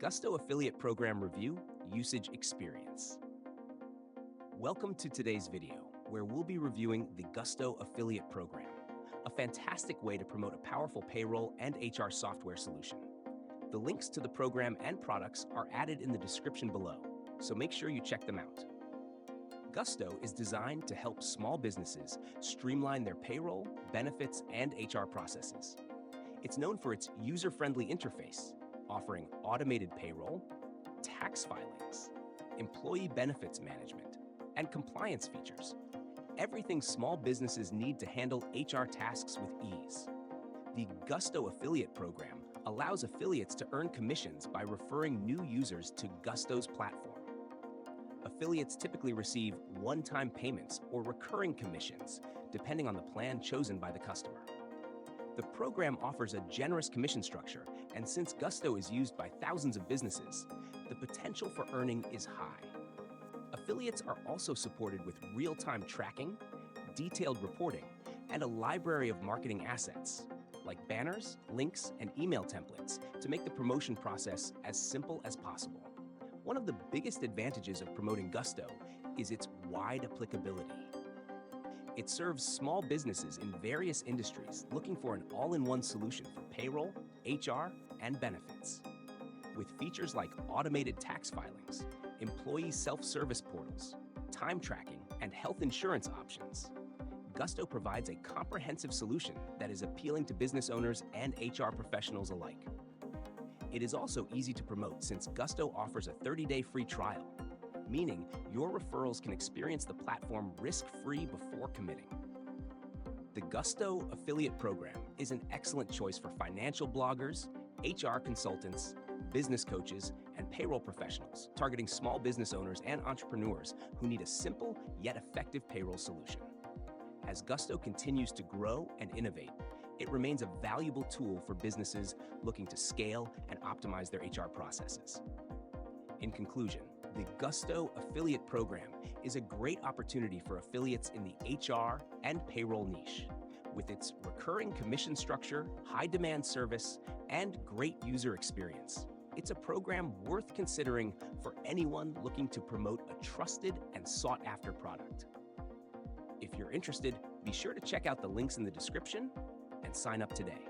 Gusto Affiliate Program Review Usage Experience. Welcome to today's video, where we'll be reviewing the Gusto Affiliate Program, a fantastic way to promote a powerful payroll and HR software solution. The links to the program and products are added in the description below, so make sure you check them out. Gusto is designed to help small businesses streamline their payroll, benefits, and HR processes. It's known for its user-friendly interface, offering automated payroll, tax filings, employee benefits management, and compliance features. Everything small businesses need to handle HR tasks with ease. The Gusto Affiliate Program allows affiliates to earn commissions by referring new users to Gusto's platform. Affiliates typically receive one-time payments or recurring commissions, depending on the plan chosen by the customer. The program offers a generous commission structure, and since Gusto is used by thousands of businesses, the potential for earning is high. Affiliates are also supported with real-time tracking, detailed reporting, and a library of marketing assets, like banners, links, and email templates to make the promotion process as simple as possible. One of the biggest advantages of promoting Gusto is its wide applicability. It serves small businesses in various industries looking for an all-in-one solution for payroll, HR, and benefits. With features like automated tax filings, employee self-service portals, time tracking, and health insurance options, Gusto provides a comprehensive solution that is appealing to business owners and HR professionals alike. It is also easy to promote since Gusto offers a 30-day free trial, meaning your referrals can experience the platform risk-free before committing. The Gusto Affiliate Program is an excellent choice for financial bloggers, HR consultants, business coaches, and payroll professionals targeting small business owners and entrepreneurs who need a simple yet effective payroll solution. As Gusto continues to grow and innovate, it remains a valuable tool for businesses looking to scale and optimize their HR processes. In conclusion, the Gusto Affiliate Program is a great opportunity for affiliates in the HR and payroll niche. With its recurring commission structure, high-demand service, and great user experience, it's a program worth considering for anyone looking to promote a trusted and sought-after product. If you're interested, be sure to check out the links in the description and sign up today.